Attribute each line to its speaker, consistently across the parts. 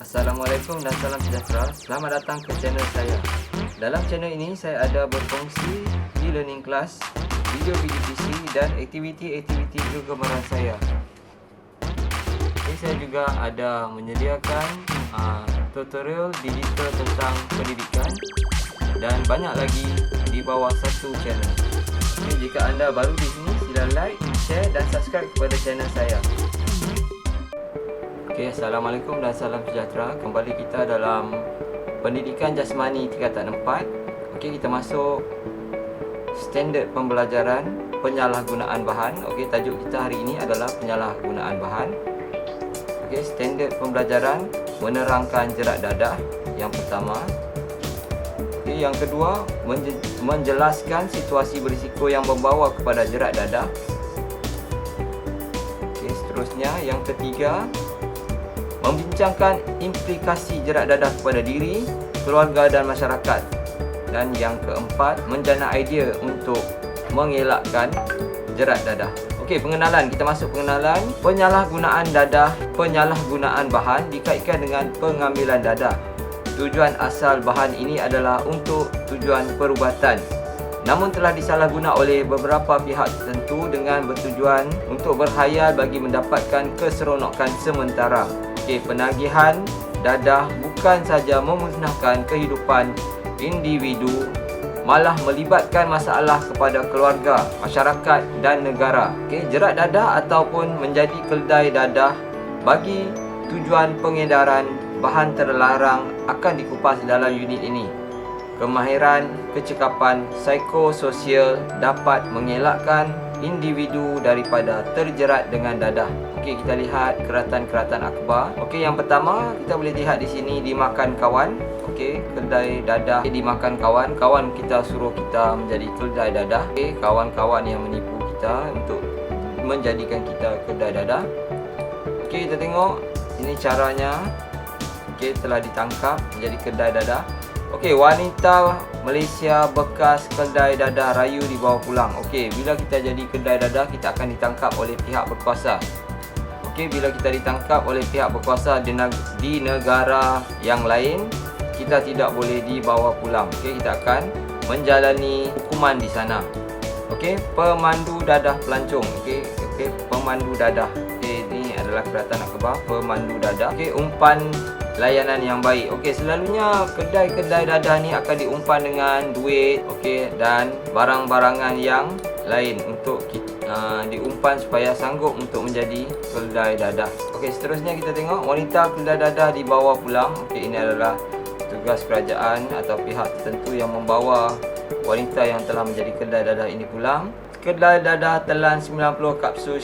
Speaker 1: Assalamualaikum dan salam sejahtera. Selamat datang ke channel saya. Dalam channel ini saya ada berkongsi e-learning class, video PGPC dan aktiviti-aktiviti kegemaran saya. Saya juga ada menyediakan tutorial digital tentang pendidikan dan banyak lagi di bawah satu channel. Jika anda baru di sini, sila like, share dan subscribe kepada channel saya. Assalamualaikum dan salam sejahtera. Kembali kita dalam pendidikan jasmani tingkatan 4. Kita masuk standard pembelajaran penyalahgunaan bahan. Tajuk kita hari ini adalah penyalahgunaan bahan. Standard pembelajaran menerangkan jerat dadah yang pertama. Yang kedua, menjelaskan situasi berisiko yang membawa kepada jerat dadah. Seterusnya, yang ketiga, membincangkan implikasi jerat dadah kepada diri, keluarga dan masyarakat. Dan yang keempat, menjana idea untuk mengelakkan jerat dadah. Pengenalan. Kita masuk pengenalan. Penyalahgunaan dadah, penyalahgunaan bahan dikaitkan dengan pengambilan dadah. Tujuan asal bahan ini adalah untuk tujuan perubatan, namun telah disalahguna oleh beberapa pihak tertentu dengan bertujuan untuk berhayal bagi mendapatkan keseronokan sementara. Penagihan dadah bukan saja memusnahkan kehidupan individu, malah melibatkan masalah kepada keluarga, masyarakat dan negara. Jerat dadah ataupun menjadi keldai dadah bagi tujuan pengedaran bahan terlarang akan dikupas dalam unit ini. Kemahiran kecekapan psikososial dapat mengelakkan individu daripada terjerat dengan dadah. Kita lihat keratan-keratan akhbar. Yang pertama kita boleh lihat di sini, dimakan kawan. Keldai dadah dimakan kawan. Kawan kita suruh kita menjadi keldai dadah. Kawan-kawan yang menipu kita untuk menjadikan kita keldai dadah. Kita tengok ini caranya. Telah ditangkap menjadi keldai dadah. Wanita Malaysia bekas keldai dadah rayu dibawa pulang. Bila kita jadi keldai dadah, kita akan ditangkap oleh pihak berkuasa. Bila kita ditangkap oleh pihak berkuasa di negara yang lain, kita tidak boleh dibawa pulang. Kita akan menjalani hukuman di sana. Pemandu dadah pelancong. Pemandu dadah. Ini adalah keratan akhbar pemandu dadah. Umpan layanan yang baik. Selalunya kedai-kedai dadah ni akan diumpan dengan duit, dan barang-barangan yang lain untuk diumpan supaya sanggup untuk menjadi keldai dadah. Seterusnya kita tengok wanita keldai dadah dibawa pulang. Ini adalah tugas kerajaan atau pihak tertentu yang membawa wanita yang telah menjadi keldai dadah ini pulang. Keldai dadah telan 90 kapsul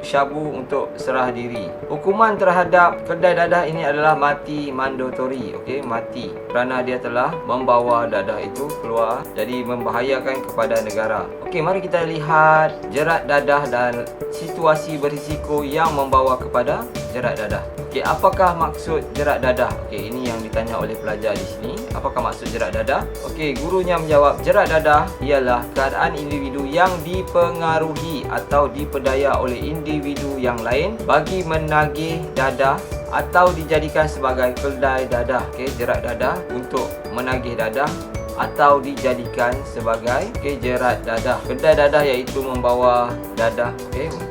Speaker 1: syabu untuk serah diri. Hukuman terhadap keldai dadah ini adalah mati mandatori. Mati kerana dia telah membawa dadah itu keluar, jadi membahayakan kepada negara. Mari kita lihat jerat dadah dan situasi berisiko yang membawa kepada jerat dadah. Apakah maksud jerat dadah? Ini yang ditanya oleh pelajar di sini. Apakah maksud jerat dadah? Gurunya menjawab, jerat dadah ialah keadaan individu yang dipengaruhi atau dipedaya oleh individu yang lain bagi menagih dadah atau dijadikan sebagai keldai dadah. Jerat dadah untuk menagih dadah atau dijadikan sebagai jerat dadah. Keldai dadah iaitu membawa dadah.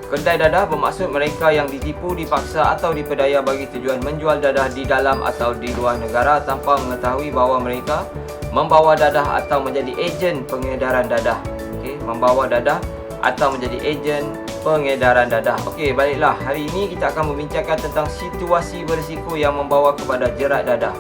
Speaker 1: Keldai dadah bermaksud mereka yang ditipu, dipaksa atau dipedaya bagi tujuan menjual dadah di dalam atau di luar negara tanpa mengetahui bahawa mereka membawa dadah atau menjadi ejen pengedaran dadah. Membawa dadah atau menjadi ejen pengedaran dadah. Baiklah, hari ini kita akan membincangkan tentang situasi berisiko yang membawa kepada jerat dadah.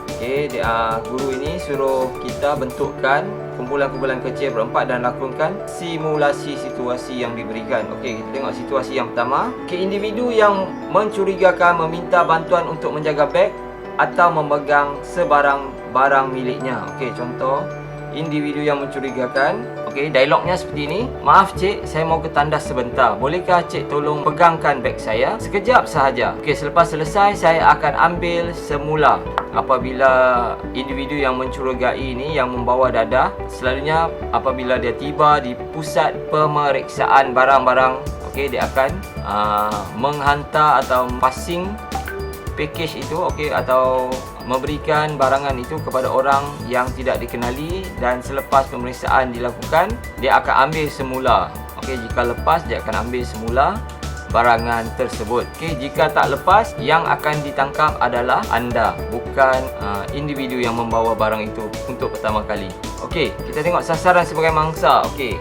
Speaker 1: Guru ini suruh kita bentukkan kumpulan-kumpulan kecil berempat dan lakukan simulasi situasi yang diberikan. Kita tengok situasi yang pertama. Individu yang mencurigakan meminta bantuan untuk menjaga beg atau memegang sebarang barang miliknya. Contoh, individu yang mencurigakan. Dialognya seperti ini. Maaf cik, saya mau ke tandas sebentar. Bolehkah cik tolong pegangkan beg saya? Sekejap sahaja. Selepas selesai saya akan ambil semula. Apabila individu yang mencurigai ini yang membawa dadah, selalunya apabila dia tiba di pusat pemeriksaan barang-barang, dia akan menghantar atau passing package itu, okey, atau memberikan barangan itu kepada orang yang tidak dikenali, dan selepas pemeriksaan dilakukan, dia akan ambil semula. Okey, jika lepas dia akan ambil semula barangan tersebut. Okey, jika tak lepas, yang akan ditangkap adalah anda, bukan individu yang membawa barang itu untuk pertama kali. Okey, kita tengok sasaran sebagai mangsa. Okey,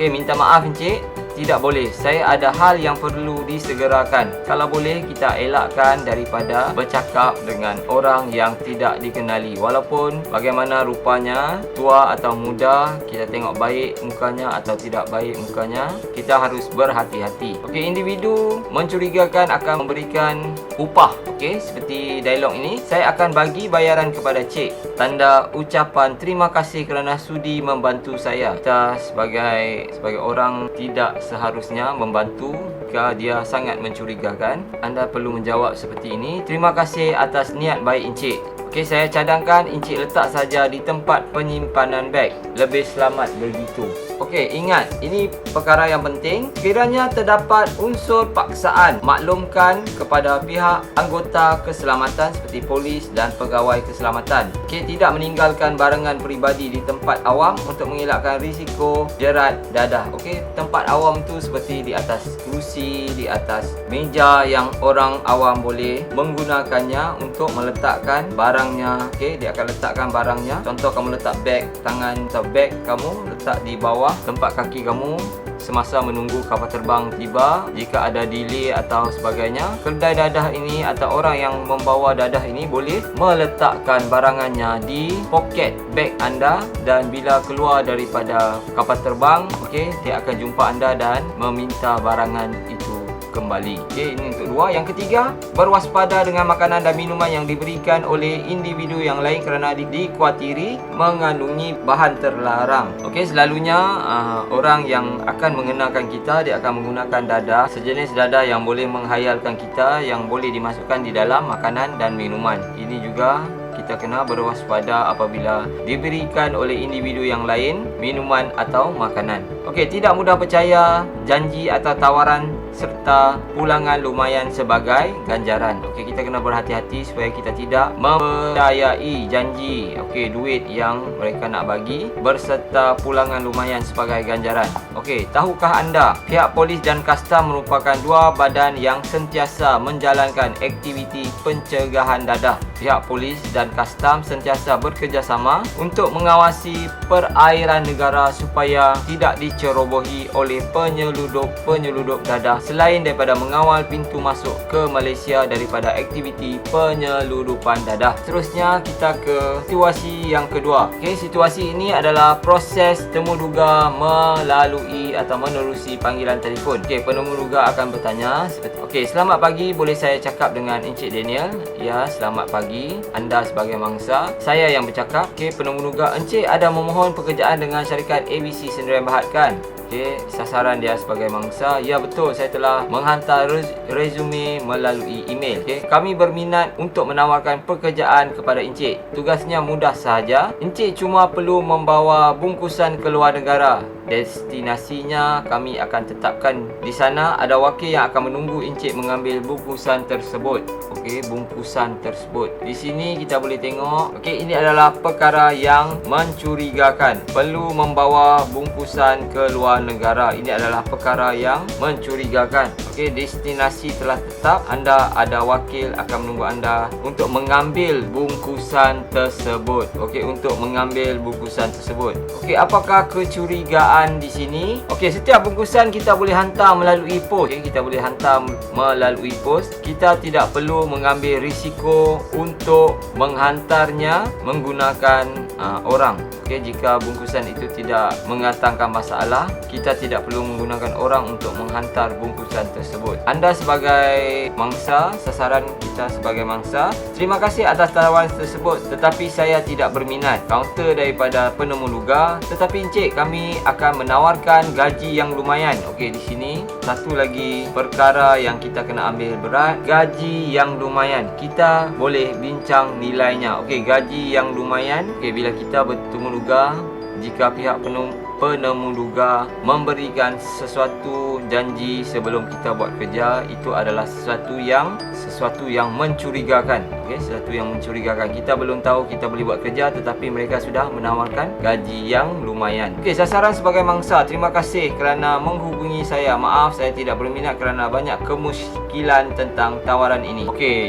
Speaker 1: minta maaf encik, tidak boleh. Saya ada hal yang perlu disegerakan. Kalau boleh, kita elakkan daripada bercakap dengan orang yang tidak dikenali. Walaupun bagaimana rupanya, tua atau muda, kita tengok baik mukanya atau tidak baik mukanya, kita harus berhati-hati. Okey, individu mencurigakan akan memberikan upah. Okey, seperti dialog ini, saya akan bagi bayaran kepada cik. Tanda ucapan terima kasih kerana sudi membantu saya. Kita sebagai orang tidak seharusnya membantu jika dia sangat mencurigakan. Anda perlu menjawab seperti ini. Terima kasih atas niat baik encik. Okey, saya cadangkan encik letak saja di tempat penyimpanan beg. Lebih selamat begitu. Okey, ingat, ini perkara yang penting. Sekiranya terdapat unsur paksaan, maklumkan kepada pihak anggota keselamatan seperti polis dan pegawai keselamatan. Okey, tidak meninggalkan barangan peribadi di tempat awam untuk mengelakkan risiko jerat dadah. Okey, tempat awam itu seperti di atas kerusi, di atas meja yang orang awam boleh menggunakannya untuk meletakkan barangnya. Okey, dia akan letakkan barangnya. Contoh, kamu letak beg tangan atau beg kamu letak di bawah tempat kaki kamu semasa menunggu kapal terbang tiba. Jika ada delay atau sebagainya, kedai dadah ini atau orang yang membawa dadah ini boleh meletakkan barangannya di poket beg anda, dan bila keluar daripada kapal terbang, okey, dia akan jumpa anda dan meminta barangan itu kembali. Okey, ini untuk dua. Yang ketiga, berwaspada dengan makanan dan minuman yang diberikan oleh individu yang lain kerana dikuatiri mengandungi bahan terlarang. Okey, selalunya orang yang akan mengenakan kita, dia akan menggunakan dadah, sejenis dadah yang boleh menghayalkan kita, yang boleh dimasukkan di dalam makanan dan minuman. Ini juga kita kena berwaspada apabila diberikan oleh individu yang lain minuman atau makanan. Okey, tidak mudah percaya janji atau tawaran serta pulangan lumayan sebagai ganjaran. Okey, kita kena berhati-hati supaya kita tidak mempercayai janji, okey, duit yang mereka nak bagi berserta pulangan lumayan sebagai ganjaran. Okey, tahukah anda pihak polis dan kastam merupakan dua badan yang sentiasa menjalankan aktiviti pencegahan dadah. Pihak polis dan kastam sentiasa bekerjasama untuk mengawasi perairan negara supaya tidak dicerobohi oleh penyeludup dadah, selain daripada mengawal pintu masuk ke Malaysia daripada aktiviti penyeludupan dadah. Seterusnya kita ke situasi yang kedua. Okey, situasi ini adalah proses temuduga melalui atau menerusi panggilan telefon. Okey, penemuduga akan bertanya seperti, okey, selamat pagi, boleh saya cakap dengan Encik Daniel? Ya, selamat pagi. Anda sebagai mangsa, saya yang bercakap. Okey, penemuduga, encik ada memohon pekerjaan dengan syarikat ABC Sdn Bhd kan? Okey, sasaran dia sebagai mangsa. Ya betul, saya telah menghantar resume melalui email. Okey, kami berminat untuk menawarkan pekerjaan kepada encik. Tugasnya mudah sahaja. Encik cuma perlu membawa bungkusan ke luar negara. Destinasinya kami akan tetapkan di sana. Ada wakil yang akan menunggu encik mengambil bungkusan tersebut. Okey, bungkusan tersebut. Di sini kita boleh tengok, okey, ini adalah perkara yang mencurigakan. Perlu membawa bungkusan ke luar negara. Ini adalah perkara yang mencurigakan. Okey, destinasi telah tetap. Anda ada wakil akan menunggu anda untuk mengambil bungkusan tersebut. Okey, untuk mengambil bungkusan tersebut. Okey, apakah kecurigaan di sini? Okey, setiap bungkusan kita boleh hantar melalui pos. Okey, kita boleh hantar melalui pos. Kita tidak perlu mengambil risiko untuk menghantarnya menggunakan orang. Okey, jika bungkusan itu tidak mengatangkan masalah, kita tidak perlu menggunakan orang untuk menghantar bungkusan tersebut. Anda sebagai mangsa, sasaran kita sebagai mangsa, terima kasih atas tawaran tersebut, tetapi saya tidak berminat. Kaunter daripada penemuduga, tetapi encik, kami akan menawarkan gaji yang lumayan. Okey, di sini satu lagi perkara yang kita kena ambil berat, gaji yang lumayan. Kita boleh bincang nilainya. Okey, gaji yang lumayan. Okey, bila kita bertemuduga jika pihak penemu duga memberikan sesuatu janji sebelum kita buat kerja, itu adalah sesuatu yang mencurigakan. Sesuatu yang mencurigakan. Kita belum tahu kita boleh buat kerja, tetapi mereka sudah menawarkan gaji yang lumayan. Sasaran sebagai mangsa, terima kasih kerana menghubungi saya. Maaf, saya tidak berminat kerana banyak kemusykilan tentang tawaran ini.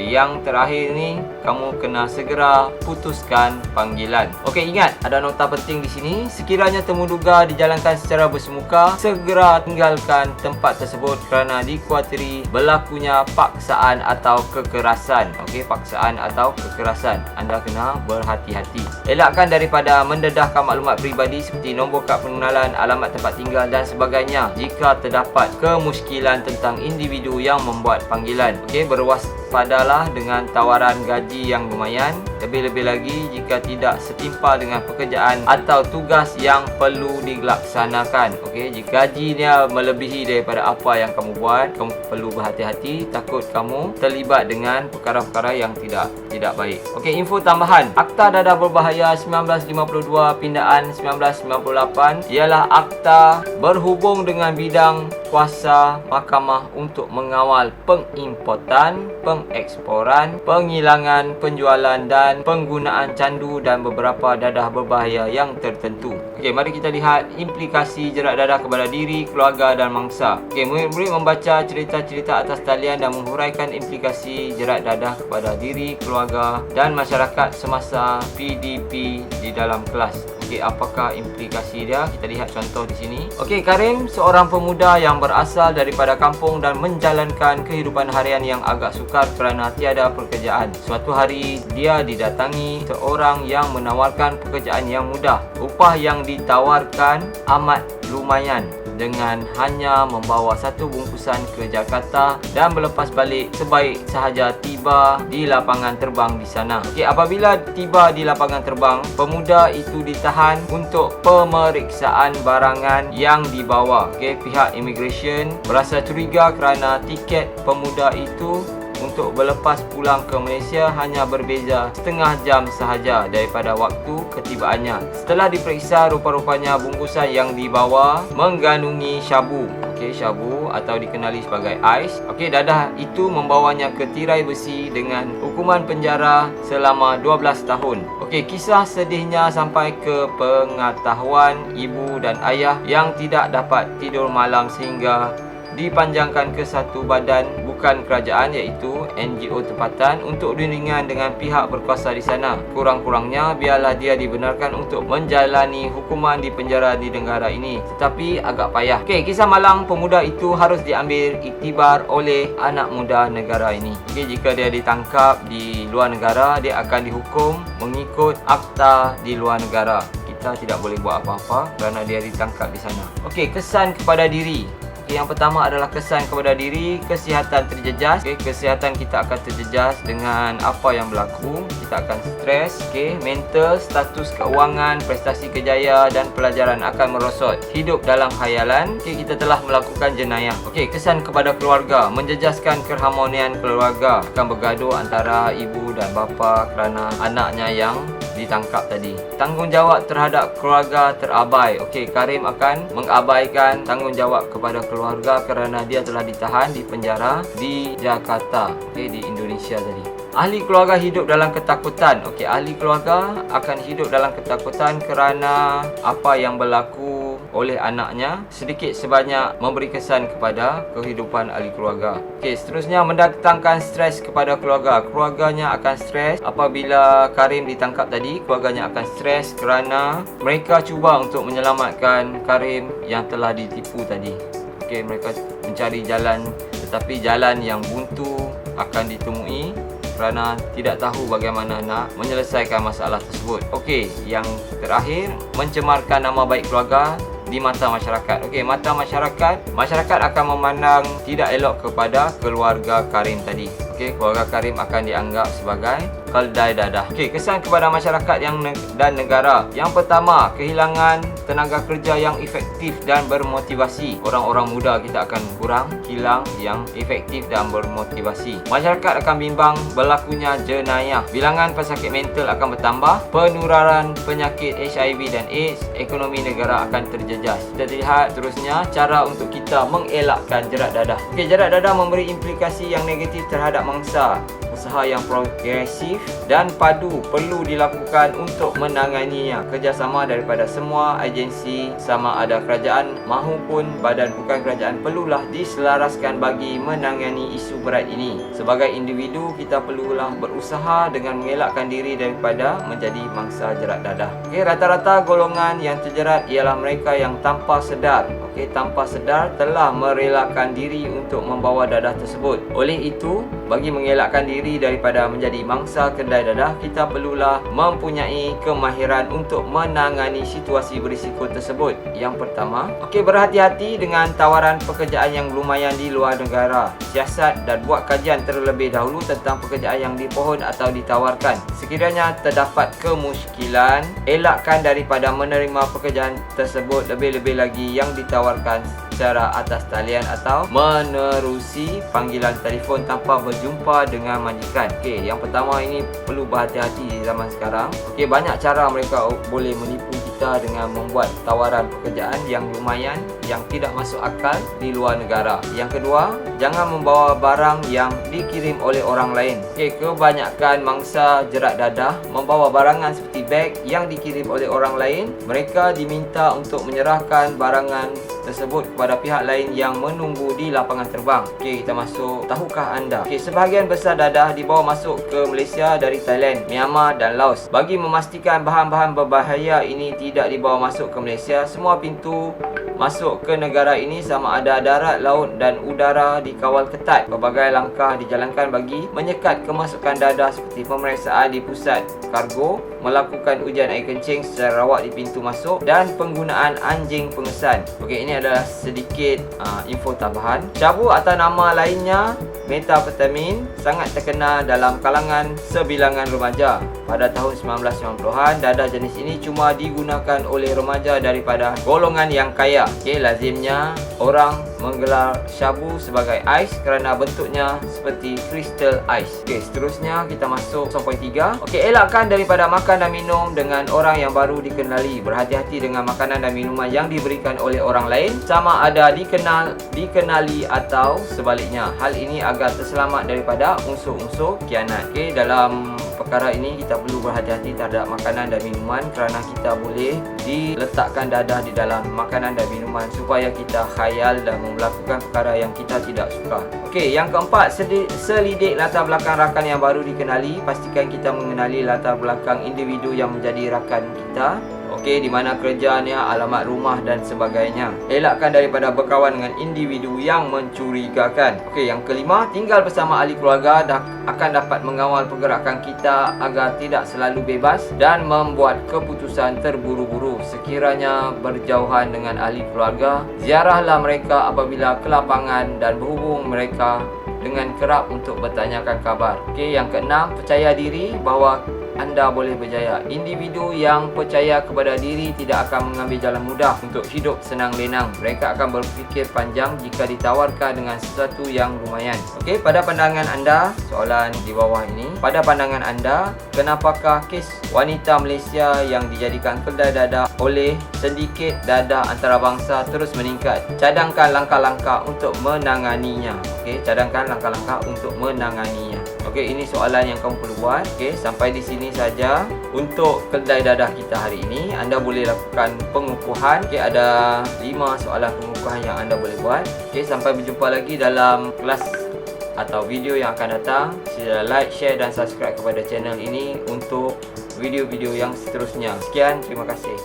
Speaker 1: Yang terakhir ni, kamu kena segera putuskan panggilan. Ingat, ada nota penting di sini. Sekiranya temu duga dijalankan secara bersemuka, segera tinggalkan tempat tersebut kerana dikuatiri berlakunya paksaan atau kekerasan. Paksaan atau kekerasan. Anda kena berhati-hati. Elakkan daripada mendedahkan maklumat peribadi seperti nombor kad pengenalan, alamat tempat tinggal dan sebagainya jika terdapat kemusykilan tentang individu yang membuat panggilan. Berwaspadalah dengan tawaran gaji yang lumayan, lebih-lebih lagi jika tidak setimpal dengan pekerjaan atau tugas yang perlu dilaksanakan. Jika gajinya melebihi daripada apa yang kamu buat, kamu perlu berhati-hati, takut kamu terlibat dengan perkara-perkara yang tidak baik. Info tambahan. Akta Dadah Berbahaya 1952 pindaan 1998 ialah akta berhubung dengan bidang kuasa mahkamah untuk mengawal pengimportan, pengeksporan, penghilangan, penjualan dan penggunaan candu dan beberapa dadah berbahaya yang tertentu. Mari kita lihat implikasi jerat dadah kepada diri, keluarga dan mangsa. Murid-murid membaca cerita-cerita atas talian dan menghuraikan implikasi jerat dadah kepada diri, keluarga dan masyarakat semasa PDP di dalam kelas. Apakah implikasi dia? Kita lihat contoh di sini. Karim seorang pemuda yang berasal daripada kampung dan menjalankan kehidupan harian yang agak sukar kerana tiada pekerjaan. Suatu hari dia didatangi seorang yang menawarkan pekerjaan yang mudah. Upah yang ditawarkan amat lumayan dengan hanya membawa satu bungkusan ke Jakarta dan berlepas balik sebaik sahaja tiba di lapangan terbang di sana. Apabila tiba di lapangan terbang, pemuda itu ditahan untuk pemeriksaan barangan yang dibawa. Pihak immigration berasa curiga kerana tiket pemuda itu untuk berlepas pulang ke Malaysia hanya berbeza setengah jam sahaja daripada waktu ketibaannya. Setelah diperiksa, rupa-rupanya bungkusan yang dibawa mengandungi syabu. Syabu atau dikenali sebagai ais. Dadah itu membawanya ke tirai besi dengan hukuman penjara selama 12 tahun. Kisah sedihnya sampai ke pengetahuan ibu dan ayah yang tidak dapat tidur malam sehingga dipanjangkan ke satu badan bukan kerajaan iaitu NGO tempatan untuk diringan dengan pihak berkuasa di sana. Kurang-kurangnya biarlah dia dibenarkan untuk menjalani hukuman di penjara di negara ini. Tetapi agak payah. Kisah malang pemuda itu harus diambil iktibar oleh anak muda negara ini. Jika dia ditangkap di luar negara, dia akan dihukum mengikut akta di luar negara. Kita tidak boleh buat apa-apa kerana dia ditangkap di sana. Kesan kepada diri. Yang pertama adalah kesan kepada diri, kesihatan terjejas. Kesihatan kita akan terjejas dengan apa yang berlaku. Kita akan stres. Mental, status keuangan, prestasi kejayaan dan pelajaran akan merosot. Hidup dalam khayalan. Kita telah melakukan jenayah. Kesan kepada keluarga, menjejaskan keharmonian keluarga. Akan bergaduh antara ibu dan bapa kerana anaknya yang ditangkap tadi. Tanggungjawab terhadap keluarga terabai. Karim akan mengabaikan tanggungjawab kepada keluarga kerana dia telah ditahan di penjara di Jakarta, di Indonesia tadi. Ahli keluarga hidup dalam ketakutan. Ahli keluarga akan hidup dalam ketakutan kerana apa yang berlaku oleh anaknya sedikit sebanyak memberi kesan kepada kehidupan ahli keluarga. Seterusnya mendatangkan stres kepada keluarga. Keluarganya akan stres apabila Karim ditangkap tadi. Keluarganya akan stres kerana mereka cuba untuk menyelamatkan Karim yang telah ditipu tadi. Mereka mencari jalan, tetapi jalan yang buntu akan ditemui kerana tidak tahu bagaimana nak menyelesaikan masalah tersebut. Yang terakhir, mencemarkan nama baik keluarga di mata masyarakat. Mata masyarakat akan memandang tidak elok kepada keluarga Karim tadi. Keluarga Karim akan dianggap sebagai keldai dadah. Okey, kesan kepada masyarakat dan negara. Yang pertama, kehilangan tenaga kerja yang efektif dan bermotivasi. Orang-orang muda kita akan kurang, hilang yang efektif dan bermotivasi. Masyarakat akan bimbang berlakunya jenayah. Bilangan pesakit mental akan bertambah. Penularan penyakit HIV dan AIDS. Ekonomi negara akan terjejas. Kita lihat terusnya cara untuk kita mengelakkan jerat dadah. Okey, jerat dadah memberi implikasi yang negatif terhadap mangsa. Usaha yang progresif dan padu perlu dilakukan untuk menanganinya. Kerjasama daripada semua agensi sama ada kerajaan maupun badan bukan kerajaan perlulah diselaraskan bagi menangani isu berat ini. Sebagai individu, kita perlulah berusaha dengan mengelakkan diri daripada menjadi mangsa jerat dadah. Okey, rata-rata golongan yang terjerat ialah mereka yang tanpa sedar tanpa sedar telah merelakan diri untuk membawa dadah tersebut. Oleh itu, bagi mengelakkan diri daripada menjadi mangsa kedai dadah, kita perlulah mempunyai kemahiran untuk menangani situasi berisiko tersebut. Yang pertama, berhati-hati dengan tawaran pekerjaan yang lumayan di luar negara. Siasat dan buat kajian terlebih dahulu tentang pekerjaan yang dipohon atau ditawarkan. Sekiranya terdapat kemusykilan, elakkan daripada menerima pekerjaan tersebut, lebih-lebih lagi yang ditawarkan secara atas talian atau menerusi panggilan telefon tanpa berjumpa dengan majikan. Okey, yang pertama ini perlu berhati-hati di zaman sekarang. Okey, banyak cara mereka boleh menipu kita dengan membuat tawaran pekerjaan yang lumayan yang tidak masuk akal di luar negara. Yang kedua, jangan membawa barang yang dikirim oleh orang lain. Okey, kebanyakan mangsa jerat dadah membawa barangan seperti beg yang dikirim oleh orang lain. Mereka diminta untuk menyerahkan barangan tersebut kepada pihak lain yang menunggu di lapangan terbang. Okey, kita masuk. Tahukah anda? Okey, sebahagian besar dadah dibawa masuk ke Malaysia dari Thailand, Myanmar dan Laos. Bagi memastikan bahan-bahan berbahaya ini tidak dibawa masuk ke Malaysia, semua pintu masuk ke negara ini sama ada darat, laut dan udara dikawal ketat. Berbagai langkah dijalankan bagi menyekat kemasukan dadah seperti pemeriksaan di pusat kargo, melakukan ujian air kencing secara rawat di pintu masuk dan penggunaan anjing pengesan. Okey, ini adalah sedikit info tambahan. Cabu atau nama lainnya metafetamin sangat terkenal dalam kalangan sebilangan remaja. Pada tahun 1990-an, dadah jenis ini cuma digunakan oleh remaja daripada golongan yang kaya. Okey, lazimnya orang menggelar syabu sebagai ais kerana bentuknya seperti kristal ais. Okey, seterusnya kita masuk 0.3. Okey, elakkan daripada makan dan minum dengan orang yang baru dikenali. Berhati-hati dengan makanan dan minuman yang diberikan oleh orang lain, sama ada dikenali atau sebaliknya. Hal ini agar terselamat daripada unsur-unsur khianat. Okey, dalam perkara ini kita perlu berhati-hati terhadap makanan dan minuman kerana kita boleh diletakkan dadah di dalam makanan dan minuman supaya kita khayal dan melakukan perkara yang kita tidak suka. Okey, yang keempat, selidik latar belakang rakan yang baru dikenali. Pastikan kita mengenali latar belakang individu yang menjadi rakan kita. Okey, di mana kerjanya, alamat rumah dan sebagainya. Elakkan daripada berkawan dengan individu yang mencurigakan. Okey, yang kelima, tinggal bersama ahli keluarga akan dapat mengawal pergerakan kita agar tidak selalu bebas dan membuat keputusan terburu-buru. Sekiranya berjauhan dengan ahli keluarga, ziarahlah mereka apabila kelapangan dan berhubung mereka dengan kerap untuk bertanyakan kabar. Okey, yang keenam, percaya diri bahawa anda boleh berjaya. Individu yang percaya kepada diri tidak akan mengambil jalan mudah untuk hidup senang lenang. Mereka akan berfikir panjang jika ditawarkan dengan sesuatu yang lumayan. Okey, pada pandangan anda, soalan di bawah ini, pada pandangan anda, kenapakah kes wanita Malaysia yang dijadikan kedai dadah oleh sedikit dadah antarabangsa terus meningkat? Cadangkan langkah-langkah untuk menanganinya. Okey, cadangkan langkah-langkah untuk menanganinya. Okey, ini soalan yang kamu perlu buat. Okey, sampai di sini saja untuk kedai dadah kita hari ini. Anda boleh lakukan pengukuhan. Okey, ada 5 soalan pengukuhan yang anda boleh buat. Okey, sampai berjumpa lagi dalam kelas atau video yang akan datang. Sila like, share dan subscribe kepada channel ini untuk video-video yang seterusnya. Sekian, terima kasih.